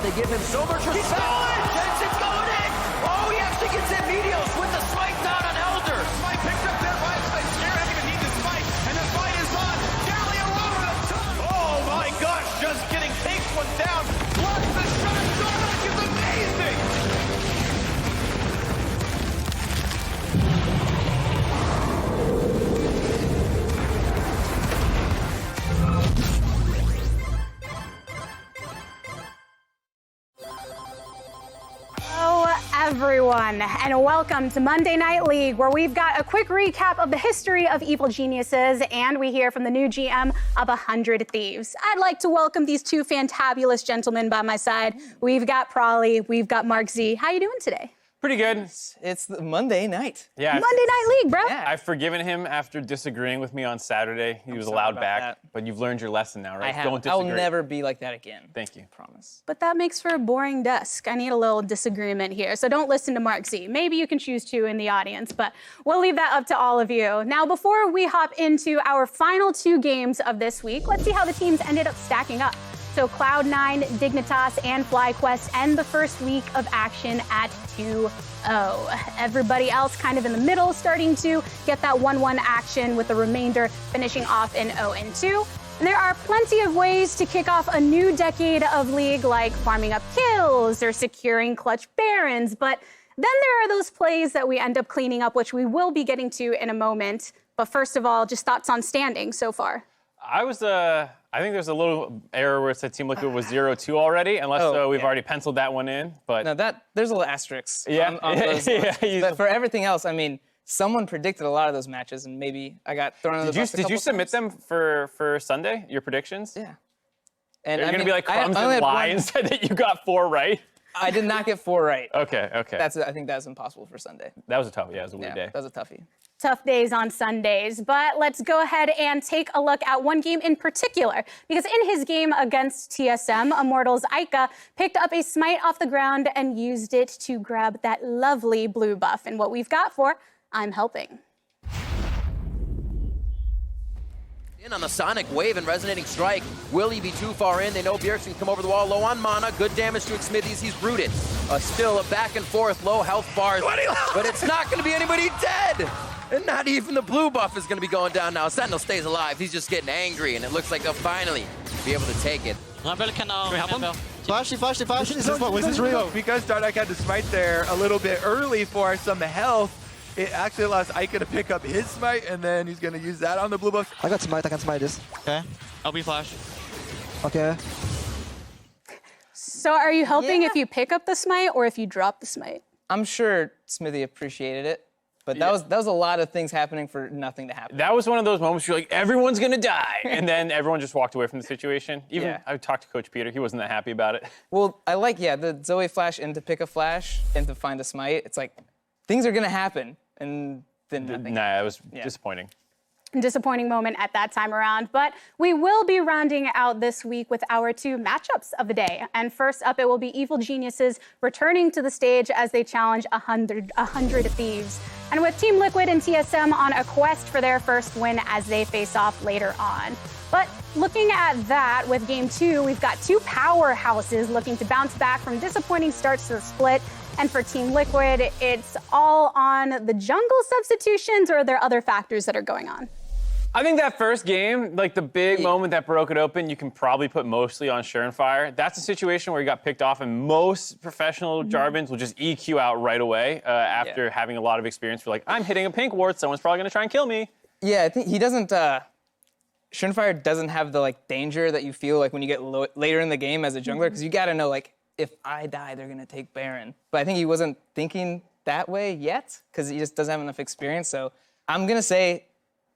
They give him so much respect. He's going! Jensen's going in! Oh, he actually gets in medios with the smite down on Elder. Smite picked up there by Smite. Scare doesn't even need the smite, and the fight is on. Barely a moment of time. Oh my gosh, just getting takes one down. Blocks the shot. Dark is amazing. Everyone, and welcome to Monday Night League, where we've got a quick recap of the history of Evil Geniuses, and we hear from the new GM of 100 Thieves. I'd like to welcome these two fantabulous gentlemen by my side. We've got Prawley, we've got Mark Z. How you doing today? Pretty good. It's the Monday night. Yeah. Monday Night League, bro. Yeah. I've forgiven him after disagreeing with me on Saturday. He was allowed back, that. but you've learned your lesson now, right? I have. Don't I'll disagree. never be like that again. Thank you. Promise. But that makes for a boring desk. I need a little disagreement here, so don't listen to Mark Z. Maybe you can choose to in the audience, but we'll leave that up to all of you. Now, before we hop into our final two games of this week, let's see how the teams ended up stacking up. So Cloud9, Dignitas, and FlyQuest end the first week of action at 2-0. Everybody else kind of in the middle, starting to get that 1-1 action, with the remainder finishing off in 0-2. And there are plenty of ways to kick off a new decade of League, like farming up kills or securing clutch Barons. But then there are those plays that we end up cleaning up, which we will be getting to in a moment. But first of all, just thoughts on standing so far. I think there's a little error where it said Team Liquid was 0-2 already, unless we've already penciled that one in. But No, there's a little asterisk yeah, on those ones. yeah. But for everything else, I mean, someone predicted a lot of those matches, and maybe I got thrown under the bus. Did you submit them for Sunday? Your predictions? Yeah. And You're gonna be like Crumbs I only and had lie and said that you got 4 right. I did not get 4 right. Okay. I think that's impossible for Sunday. That was a tough. Yeah, it was a weird day. That was a toughie. Tough days on Sundays, but let's go ahead and take a look at one game in particular, because in his game against TSM, Immortals Aika picked up a smite off the ground and used it to grab that lovely blue buff. And what we've got for I'm Helping. In on the Sonic Wave and Resonating Strike. Will he be too far in? They know Bjergsen can come over the wall, low on mana, good damage to Smithies, he's rooted. Still a back and forth, low health bars, but it's not gonna be anybody dead! And not even the blue buff is gonna be going down now. Sentinel stays alive, he's just getting angry, and it looks like they'll finally be able to take it. Rebel can we help him? Flash. This is real. Because Dardak had to smite there a little bit early for some health, it actually allows Aika to pick up his smite, and then he's going to use that on the blue buff. I got smite, I can smite this. Okay. I'll be flash. Okay. So are you helping if you pick up the smite or if you drop the smite? I'm sure Smithy appreciated it, but that was a lot of things happening for nothing to happen. That was one of those moments where you're like, everyone's gonna die, and then everyone just walked away from the situation. Even I talked to Coach Peter, he wasn't that happy about it. Well, I like, the Zoe flash into pick a flash and to find a smite. It's like, things are gonna happen, and then nothing. Nah, it was disappointing. Disappointing moment at that time around, but we will be rounding out this week with our 2 matchups of the day. And first up, it will be Evil Geniuses returning to the stage as they challenge 100 Thieves. And with Team Liquid and TSM on a quest for their first win as they face off later on. But looking at that, with Game 2, we've got 2 powerhouses looking to bounce back from disappointing starts to the split. And for Team Liquid, it's all on the jungle substitutions, or are there other factors that are going on? I think that first game, like the big moment that broke it open, you can probably put mostly on Surenfire. That's a situation where he got picked off, and most professional Jarvans will just EQ out right away after having a lot of experience. For like, I'm hitting a pink ward, someone's probably gonna try and kill me. Yeah, I think he doesn't. Surenfire doesn't have the danger that you feel like when you get later in the game as a jungler, because you gotta know if I die, they're gonna take Baron. But I think he wasn't thinking that way yet, because he just doesn't have enough experience. So I'm gonna say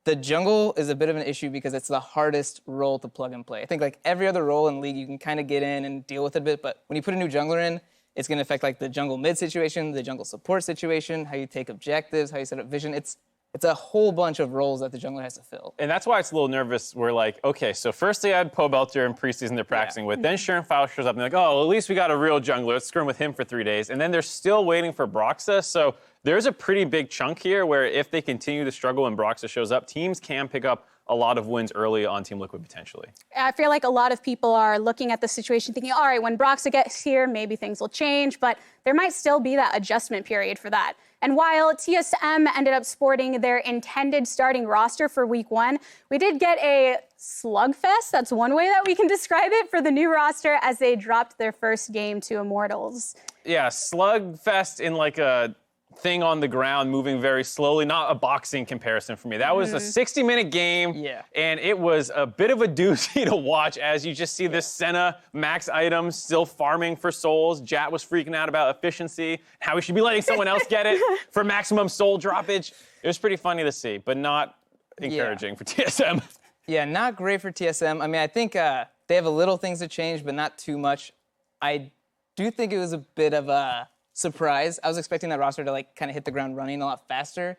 the jungle is a bit of an issue because it's the hardest role to plug and play. I think every other role in League, you can kind of get in and deal with it a bit, but when you put a new jungler in, it's going to affect the jungle mid situation, the jungle support situation, how you take objectives, how you set up vision. It's a whole bunch of roles that the jungler has to fill. And that's why it's a little nervous. We're like, okay, so first they had Pobelter and preseason they're practicing with. Then Surenfire shows up and they're like, oh, at least we got a real jungler. Let's scrim with him for 3 days. And then they're still waiting for Broxah. So there's a pretty big chunk here where if they continue to struggle and Broxah shows up, teams can pick up a lot of wins early on Team Liquid potentially. I feel like a lot of people are looking at the situation thinking, all right, when Broxa gets here, maybe things will change, but there might still be that adjustment period for that. And while TSM ended up sporting their intended starting roster for week 1, we did get a slugfest, that's one way that we can describe it, for the new roster as they dropped their first game to Immortals. Yeah, slugfest in like a thing on the ground moving very slowly, not a boxing comparison for me. That was a 60-minute game, and it was a bit of a doozy to watch as you just see this Senna max items still farming for souls. Jat was freaking out about efficiency, how he should be letting someone else get it for maximum soul droppage. It was pretty funny to see, but not encouraging for TSM. Yeah, not great for TSM. I mean, I think they have a little things to change, but not too much. I do think it was a bit of a surprise. I was expecting that roster to like kind of hit the ground running a lot faster.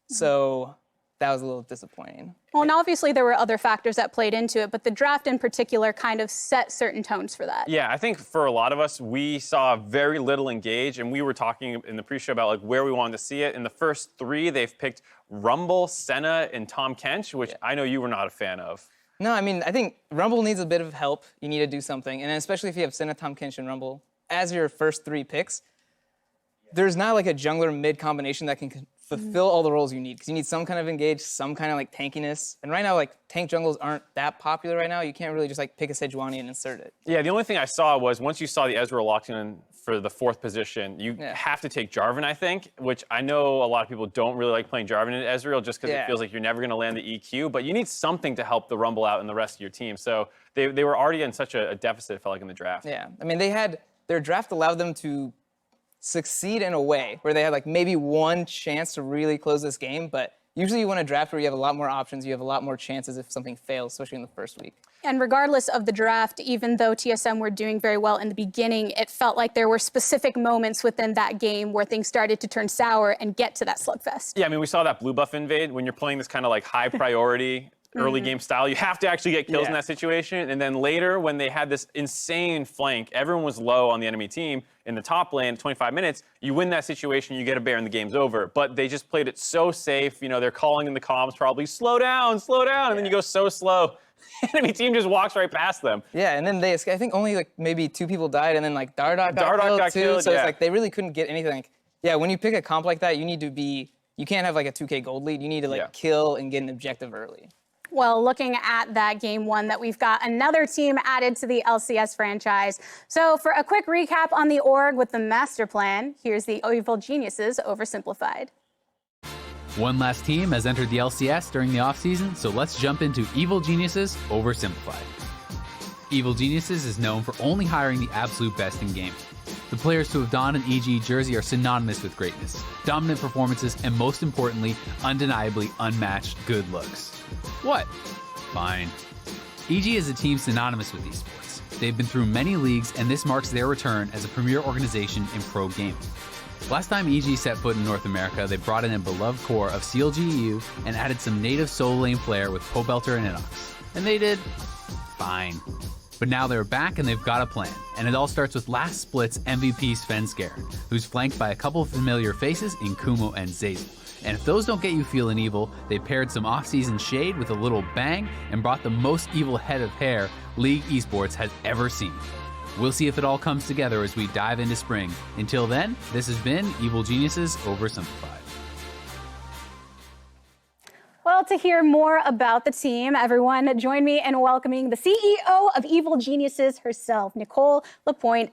So that was a little disappointing. Well, and obviously there were other factors that played into it, but the draft in particular kind of set certain tones for that. Yeah, I think for a lot of us, we saw very little engage, and we were talking in the pre-show about like where we wanted to see it. In the first 3, they've picked Rumble, Senna, and Tom Kench, which I know you were not a fan of. No, I mean, I think Rumble needs a bit of help. You need to do something. And especially if you have Senna, Tom Kench, and Rumble as your first 3 picks, there's not like a jungler mid combination that can fulfill all the roles you need, because you need some kind of engage, some kind of like tankiness. And right now, like tank jungles aren't that popular right now. You can't really just like pick a Sejuani and insert it. Yeah, the only thing I saw was once you saw the Ezreal locked in for the 4th position, you have to take Jarvan, I think, which I know a lot of people don't really like playing Jarvan in Ezreal just because it feels like you're never going to land the EQ, but you need something to help the Rumble out and the rest of your team. So they were already in such a deficit, it felt like, in the draft. Yeah, I mean, their draft allowed them to succeed in a way where they had like maybe one chance to really close this game, but usually you want a draft where you have a lot more options, you have a lot more chances if something fails, especially in the first week. And regardless of the draft, even though TSM were doing very well in the beginning, it felt like there were specific moments within that game where things started to turn sour and get to that slugfest. Yeah, I mean, we saw that blue buff invade when you're playing this kind of like high priority early game style. You have to actually get kills in that situation. And then later, when they had this insane flank, everyone was low on the enemy team in the top lane, 25 minutes, you win that situation, you get a bear and the game's over. But they just played it so safe. You know, they're calling in the comms probably, slow down, and then you go so slow. Enemy team just walks right past them. Yeah, and then I think only like maybe 2 people died, and then like Dardoch got killed too. So it's like they really couldn't get anything. Like, yeah, when you pick a comp like that, you need to be, you can't have like a 2K gold lead. You need to like kill and get an objective early. Well, looking at that game 1, that we've got another team added to the LCS franchise. So for a quick recap on the org with the master plan, here's the Evil Geniuses oversimplified. One last team has entered the LCS during the offseason, so let's jump into Evil Geniuses oversimplified. Evil Geniuses is known for only hiring the absolute best in gaming. The players to have donned an EG jersey are synonymous with greatness, dominant performances, and most importantly, undeniably unmatched good looks. What? Fine. EG is a team synonymous with esports. They've been through many leagues, and this marks their return as a premier organization in pro gaming. Last time EG set foot in North America, they brought in a beloved core of CLG and added some native solo lane flair with Pobelter and Inox. And they did fine. But now they're back and they've got a plan. And it all starts with last split's MVP Svenskeren, who's flanked by a couple of familiar faces in Kumo and Zeyzal. And if those don't get you feeling evil, they paired some off-season shade with a little bang and brought the most evil head of hair League Esports has ever seen. We'll see if it all comes together as we dive into spring. Until then, this has been Evil Geniuses Oversimplified. Well, to hear more about the team, everyone, join me in welcoming the CEO of Evil Geniuses herself, Nicole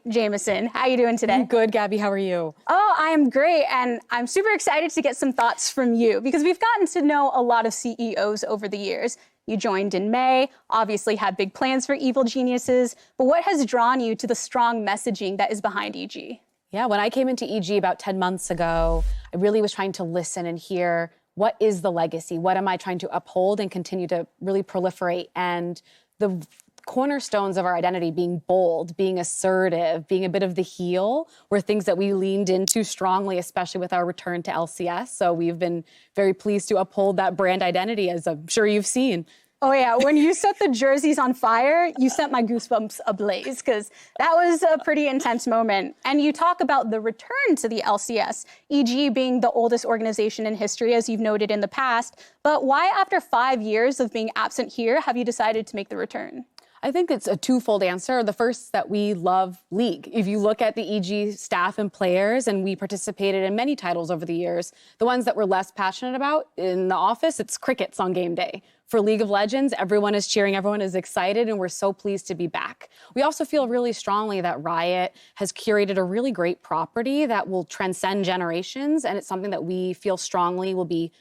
Jameson. How are you doing today? I'm good, Gabby. How are you? Oh, I am great, and I'm super excited to get some thoughts from you because we've gotten to know a lot of CEOs over the years. You joined in May, obviously had big plans for Evil Geniuses, but what has drawn you to the strong messaging that is behind EG? Yeah, when I came into EG about 10 months ago, I really was trying to listen and hear what is the legacy? What am I trying to uphold and continue to really proliferate? And the cornerstones of our identity being bold, being assertive, being a bit of the heel were things that we leaned into strongly, especially with our return to LCS. So we've been very pleased to uphold that brand identity, as I'm sure you've seen. Oh yeah, when you set the jerseys on fire, you set my goosebumps ablaze because that was a pretty intense moment. And you talk about the return to the LCS, EG being the oldest organization in history, as you've noted in the past. But why, after 5 years of being absent here, have you decided to make the return? I think it's a twofold answer. The first, that we love League. If you look at the EG staff and players, and we participated in many titles over the years, the ones that we're less passionate about in the office, it's crickets on game day. For League of Legends, everyone is cheering, everyone is excited, and we're so pleased to be back. We also feel really strongly that Riot has curated a really great property that will transcend generations, and it's something that we feel strongly will be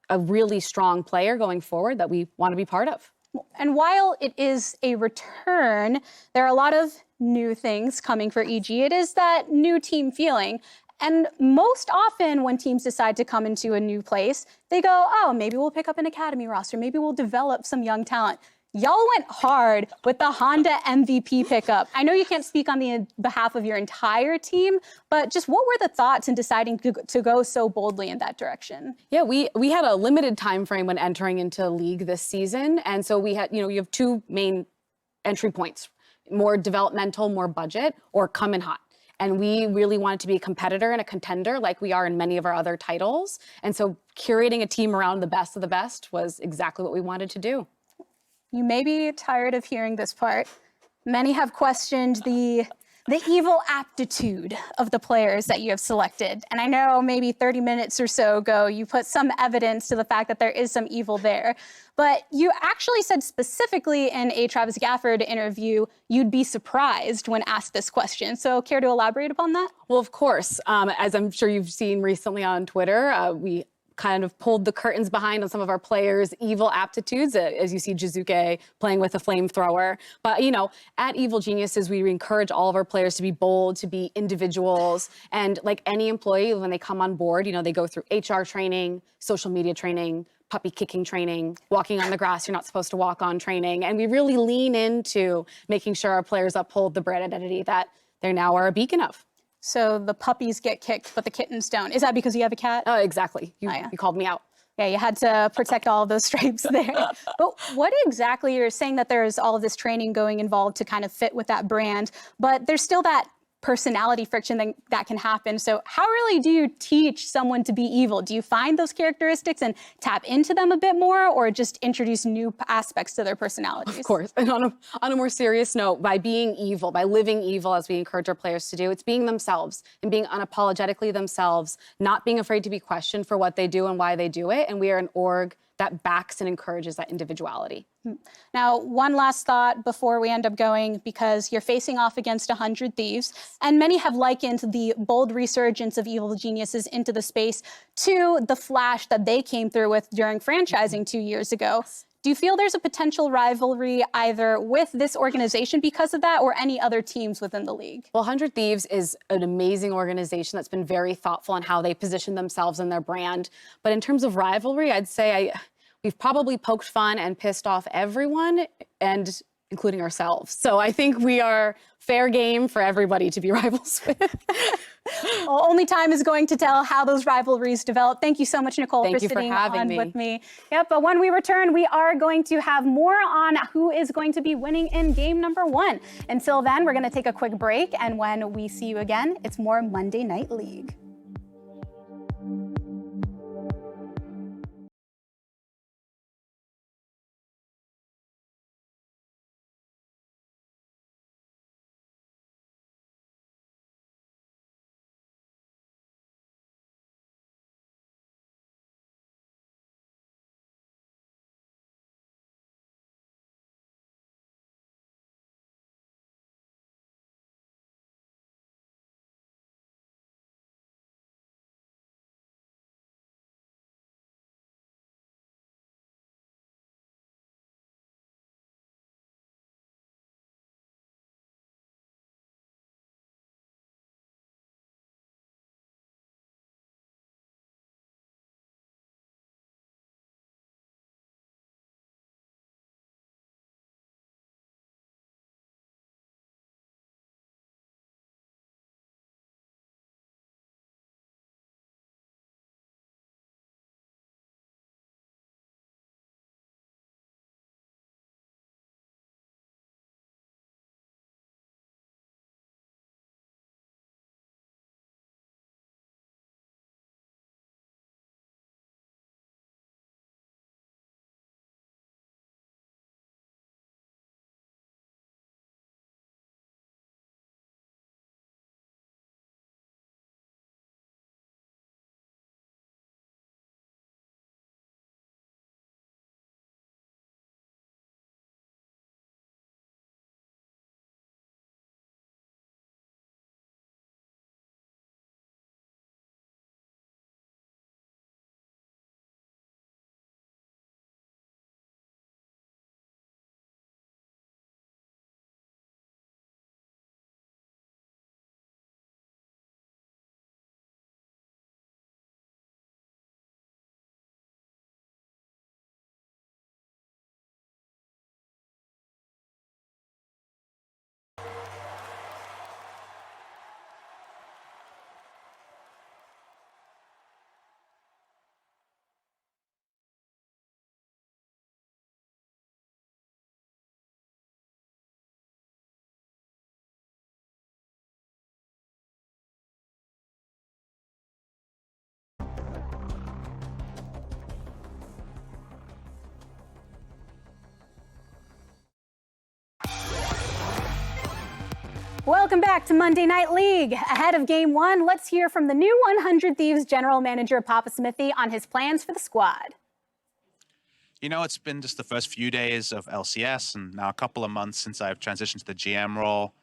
a really strong player going forward that we want to be part of. And while it is a return, there are a lot of new things coming for EG. It is that new team feeling. And most often when teams decide to come into a new place, they go, oh, maybe we'll pick up an academy roster. Maybe we'll develop some young talent. Y'all went hard with the Honda MVP pickup. I know you can't speak on the behalf of your entire team, but just what were the thoughts in deciding to go so boldly in that direction? Yeah, we had a limited time frame when entering into League this season. And so we had, you have two main entry points, more developmental, more budget, or come in hot. And we really wanted to be a competitor and a contender like we are in many of our other titles. And so curating a team around the best of the best was exactly what we wanted to do. You may be tired of hearing this part. Many have questioned the evil aptitude of the players that you have selected. And I know maybe 30 minutes or so ago, you put some evidence to the fact that there is some evil there. But you actually said specifically in a Travis Gafford interview, you'd be surprised when asked this question. So care to elaborate upon that? Well, of course, as I'm sure you've seen recently on Twitter, we kind of pulled the curtains behind on some of our players' evil aptitudes, as you see Jizuke playing with a flamethrower. But, at Evil Geniuses, we encourage all of our players to be bold, to be individuals. And like any employee, when they come on board, they go through HR training, social media training, puppy kicking training, walking on the grass you're not supposed to walk on training. And we really lean into making sure our players uphold the brand identity that they now are a beacon of. So the puppies get kicked, but the kittens don't. Is that because you have a cat? Exactly. You called me out. Yeah, you had to protect all of those stripes there. But what exactly, you're saying that there's all of this training going involved to kind of fit with that brand, but there's still that personality friction that can happen. So how really do you teach someone to be evil? Do you find those characteristics and tap into them a bit more, or just introduce new aspects to their personalities? Of course. And on a more serious note, by being evil, by living evil, as we encourage our players to do, it's being themselves and being unapologetically themselves, not being afraid to be questioned for what they do and why they do it. And we are an org that backs and encourages that individuality. Now, one last thought before we end up going, because you're facing off against 100 Thieves, and many have likened the bold resurgence of Evil Geniuses into the space to the flash that they came through with during franchising 2 years ago. Do you feel there's a potential rivalry either with this organization because of that or any other teams within the league? Well, 100 Thieves is an amazing organization that's been very thoughtful on how they position themselves and their brand. But in terms of rivalry, I'd say we've probably poked fun and pissed off everyone, and including ourselves. So I think we are fair game for everybody to be rivals with. Well, only time is going to tell how those rivalries develop. Thank you so much, Nicole, for sitting on with me. Yep, but when we return, we are going to have more on who is going to be winning in game number 1. Until then, we're going to take a quick break, and when we see you again, it's more Monday Night League. Welcome back to Monday Night League. Ahead of Game 1, let's hear from the new 100 Thieves general manager Papa Smithy on his plans for the squad. You know, it's been just the first few days of LCS and now a couple of months since I've transitioned to the GM role.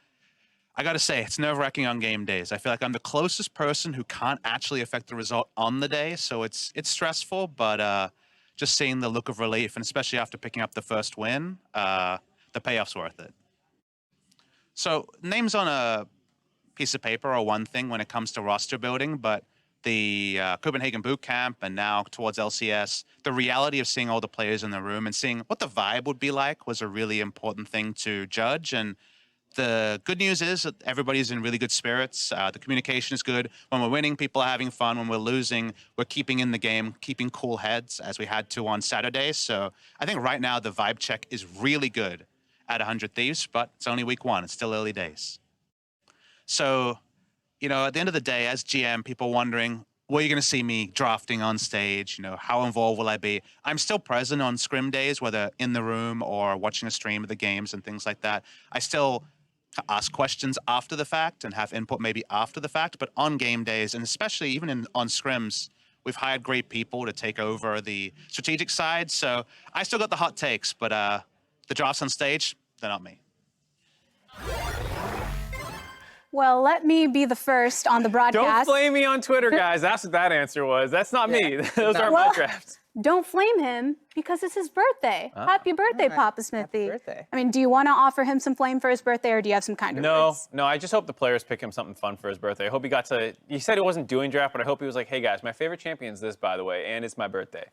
I gotta say, it's nerve-wracking on game days. I feel like I'm the closest person who can't actually affect the result on the day, so it's stressful, but just seeing the look of relief, and especially after picking up the first win, the payoff's worth it. So names on a piece of paper are one thing when it comes to roster building, but the Copenhagen boot camp and now towards LCS, the reality of seeing all the players in the room and seeing what the vibe would be like was a really important thing to judge. And the good news is that everybody's in really good spirits. The communication is good. When we're winning, people are having fun. When we're losing, we're keeping in the game, keeping cool heads as we had to on Saturday. So I think right now the vibe check is really good at 100 Thieves, but it's only week 1. It's still early days. So, you know, at the end of the day, as GM, people wondering, where are you going to see me drafting on stage? You know, how involved will I be? I'm still present on scrim days, whether in the room or watching a stream of the games and things like that. I still ask questions after the fact and have input maybe after the fact, but on game days, and especially even on scrims, we've hired great people to take over the strategic side. So I still got the hot takes, but the drafts on stage, they're not me. Well, let me be the first on the broadcast. Don't flame me on Twitter, guys. That's what that answer was. That's not me. Those aren't my drafts. Don't flame him because it's his birthday. Happy birthday, Papa Smithy. Happy birthday. I mean, do you want to offer him some flame for his birthday, or do you have some kind of words? No, I just hope the players pick him something fun for his birthday. I hope he got to, he said he wasn't doing draft, but I hope he was like, hey guys, my favorite champion's this, by the way, and it's my birthday.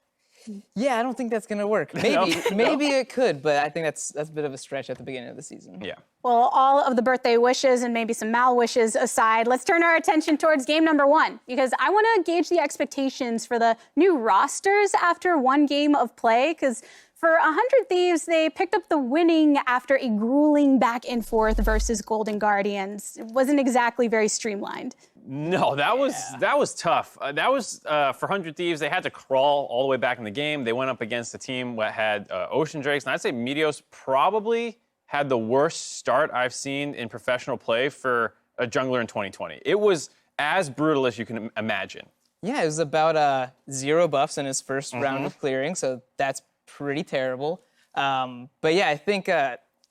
Yeah, I don't think that's gonna work. Maybe it could, but I think that's a bit of a stretch at the beginning of the season. Yeah. Well, all of the birthday wishes and maybe some mal wishes aside, let's turn our attention towards game number 1, because I want to gauge the expectations for the new rosters after 1 game of play, because for 100 Thieves, they picked up the winning after a grueling back and forth versus Golden Guardians. It wasn't exactly very streamlined. No, that was tough. That was for 100 Thieves. They had to crawl all the way back in the game. They went up against a team that had Ocean Drakes, and I'd say Meteos probably had the worst start I've seen in professional play for a jungler in 2020. It was as brutal as you can imagine. Yeah, it was about 0 buffs in his first round of clearing, so that's pretty terrible. But yeah, I think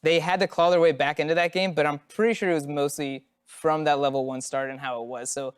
they had to claw their way back into that game, but I'm pretty sure it was mostly from that level 1 start and how it was. So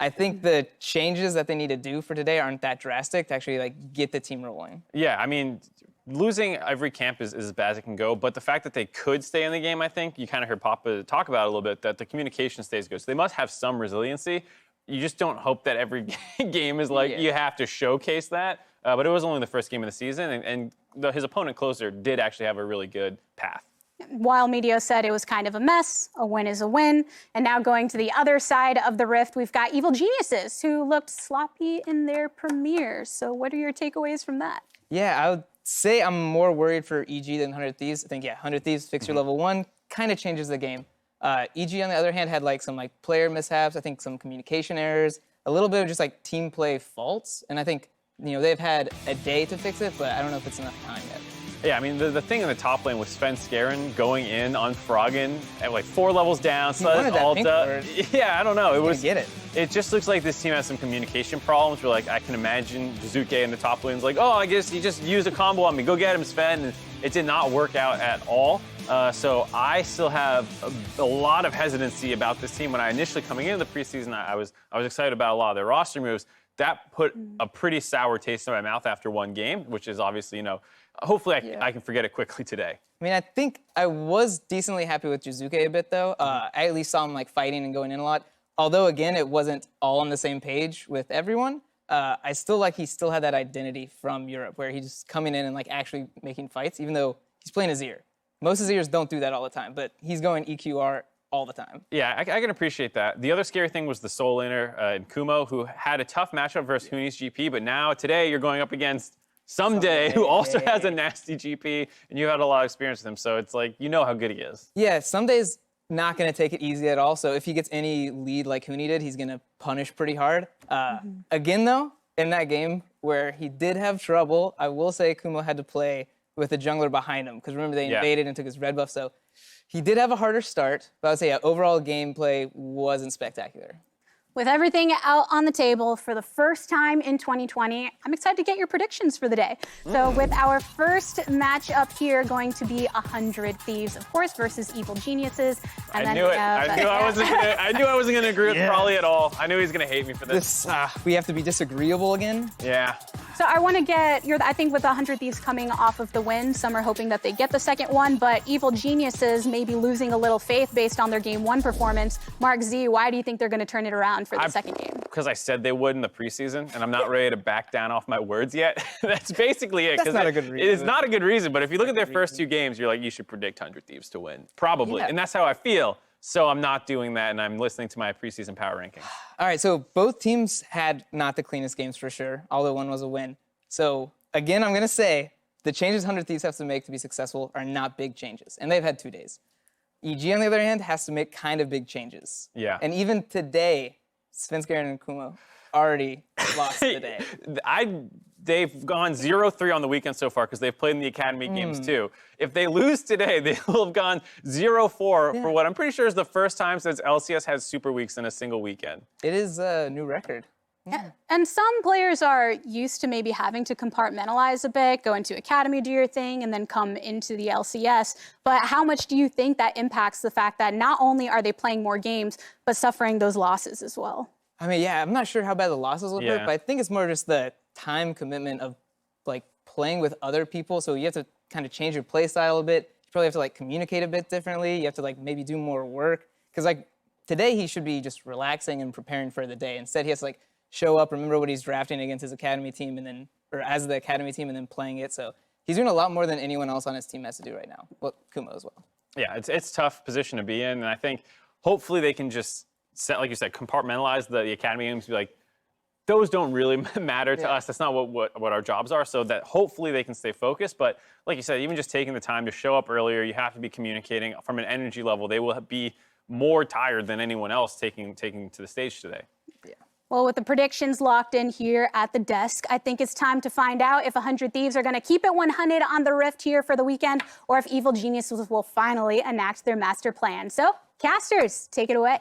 I think the changes that they need to do for today aren't that drastic to actually like get the team rolling. Yeah, I mean, losing every camp is as bad as it can go, but the fact that they could stay in the game, I think, you kind of heard Papa talk about it a little bit, that the communication stays good. So they must have some resiliency. You just don't hope that every game is like, you have to showcase that. But it was only the first game of the season, and his opponent closer did actually have a really good path. While Meteos said it was kind of a mess, a win is a win. And now going to the other side of the rift, we've got Evil Geniuses, who looked sloppy in their premiere. So what are your takeaways from that? Yeah, I would say I'm more worried for EG than 100 Thieves. I think, 100 Thieves, fixture level 1, kind of changes the game. EG, on the other hand, had like some like player mishaps, I think some communication errors, a little bit of just like team play faults. And I think, you know, they've had a day to fix it, but I don't know if it's enough time yet. Yeah, I mean, the thing in the top lane with Sven Skaren going in on Froggen at like 4 levels down, so that's Alta. Yeah, I don't know. It just looks like this team has some communication problems where, like, I can imagine Jizuke in the top lane's like, oh, I guess he just used a combo on me. Go get him, Sven. And it did not work out at all. So I still have a lot of hesitancy about this team. When I initially coming into the preseason, I was excited about a lot of their roster moves. That put a pretty sour taste in my mouth after 1 game, which is obviously, you know, hopefully I can forget it quickly today. I mean, I think I was decently happy with Jizuke a bit, though. I at least saw him like fighting and going in a lot. Although, again, it wasn't all on the same page with everyone. I still like he still had that identity from Europe where he's just coming in and like actually making fights, even though he's playing Azir. Most Azirs don't do that all the time, but he's going EQR all the time. Yeah, I can appreciate that. The other scary thing was the solo laner in Kumo, who had a tough matchup versus Huni's GP, but now today you're going up against Someday, who also has a nasty GP, and you had a lot of experience with him, so it's like, you know how good he is. Yeah, Someday's not going to take it easy at all, so if he gets any lead like Huni did, he's going to punish pretty hard. Again, though, in that game where he did have trouble, I will say Kumo had to play with a jungler behind him, because remember, they invaded and took his red buff, so he did have a harder start, but I would say overall gameplay wasn't spectacular. With everything out on the table for the first time in 2020, I'm excited to get your predictions for the day. So with our first matchup here going to be 100 Thieves, of course, versus Evil Geniuses. And I knew it. I knew I wasn't gonna agree with Probably at all. I knew he was gonna hate me for this. We have to be disagreeable again. Yeah. So I want to get I think with the 100 Thieves coming off of the win, some are hoping that they get the second one, but Evil Geniuses may be losing a little faith based on their Game 1 performance. Mark Z, why do you think they're going to turn it around for the second game? Because I said they would in the preseason, and I'm not ready to back down off my words yet. That's basically it. That's not a good reason. It is not a good reason, but if you look at their first 2 games, you're like, you should predict 100 Thieves to win. Probably. Yeah. And that's how I feel. So I'm not doing that, and I'm listening to my preseason power ranking. All right, so both teams had not the cleanest games for sure, although one was a win. So again, I'm going to say the changes 100 Thieves have to make to be successful are not big changes, and they've had 2 days. EG, on the other hand, has to make kind of big changes. Yeah. And even today, Svenskeren and Kumo already lost today. They've gone 0-3 on the weekend so far because they've played in the Academy games too. If they lose today, they will have gone 0-4 for what I'm pretty sure is the first time since LCS has super weeks in a single weekend. It is a new record. Yeah. And some players are used to maybe having to compartmentalize a bit, go into Academy, do your thing, and then come into the LCS. But how much do you think that impacts the fact that not only are they playing more games, but suffering those losses as well? I mean, yeah, I'm not sure how bad the losses will hurt, but I think it's more just the time commitment of like playing with other people. So you have to kind of change your play style a bit. You probably have to like communicate a bit differently. You have to like maybe do more work. Because like today he should be just relaxing and preparing for the day. Instead he has to like show up, remember what he's drafting against his Academy team and then, or as the Academy team and then playing it. So he's doing a lot more than anyone else on his team has to do right now. Well, Kumo as well. Yeah, it's a tough position to be in. And I think hopefully they can just set, like you said, compartmentalize the Academy games, be like, those don't really matter to us. That's not what our jobs are. So that hopefully they can stay focused. But like you said, even just taking the time to show up earlier, you have to be communicating from an energy level. They will be more tired than anyone else taking to the stage today. Yeah. Well, with the predictions locked in here at the desk, I think it's time to find out if 100 Thieves are going to keep it 100 on the Rift here for the weekend, or if Evil Geniuses will finally enact their master plan. So, casters, take it away.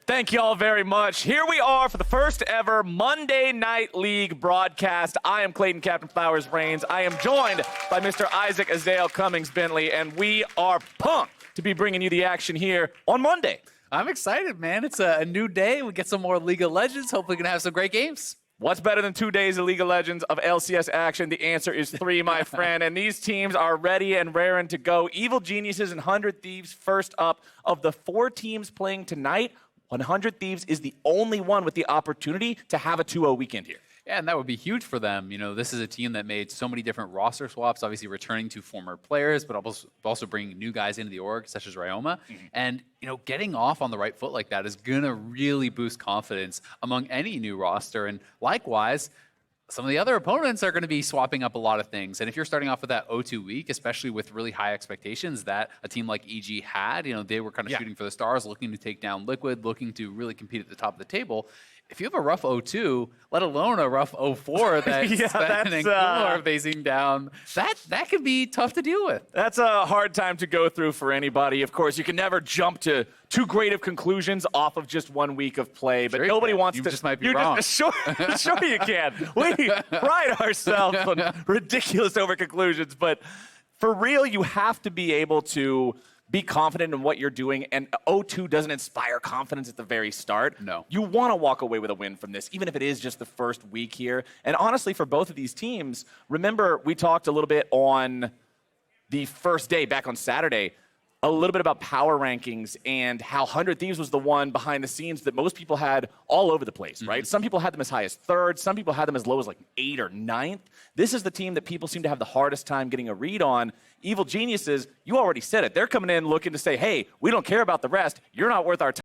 Thank you all very much. Here we are for the first ever Monday Night League broadcast. I am Clayton Captain Flowers Reigns. I am joined by Mr. Isaac Azale Cummings Bentley, and we are pumped to be bringing you the action here on Monday. I'm excited, man. It's a new day. We get some more League of Legends. Hopefully, we're going to have some great games. What's better than 2 days of League of Legends of LCS action? The answer is 3, my friend. And these teams are ready and raring to go. Evil Geniuses and 100 Thieves first up. Of the 4 teams playing tonight, 100 Thieves is the only one with the opportunity to have a 2-0 weekend here. Yeah, and that would be huge for them. You know, this is a team that made so many different roster swaps, obviously returning to former players, but also bringing new guys into the org, such as Ryoma. And, you know, getting off on the right foot like that is going to really boost confidence among any new roster. And likewise, some of the other opponents are going to be swapping up a lot of things. And if you're starting off with that 0-2 week, especially with really high expectations that a team like EG had, you know, they were kind of shooting for the stars, looking to take down Liquid, looking to really compete at the top of the table. If you have a rough 0-2, let alone a rough 0-4 that Sven and Kumo are facing down, that could be tough to deal with. That's a hard time to go through for anybody. Of course, you can never jump to too great of conclusions off of just 1 week of play, but nobody wants to. You just might be wrong. Sure you can. We pride ourselves on ridiculous over conclusions, but for real, you have to be able to be confident in what you're doing, and 0-2 doesn't inspire confidence at the very start. No. You want to walk away with a win from this, even if it is just the first week here. And honestly, for both of these teams, remember we talked a little bit on the first day, back on Saturday, a little bit about power rankings and how 100 Thieves was the one behind the scenes that most people had all over the place, right? Some people had them as high as 3rd. Some people had them as low as like 8th or 9th. This is the team that people seem to have the hardest time getting a read on. Evil Geniuses, you already said it. They're coming in looking to say, hey, we don't care about the rest. You're not worth our time.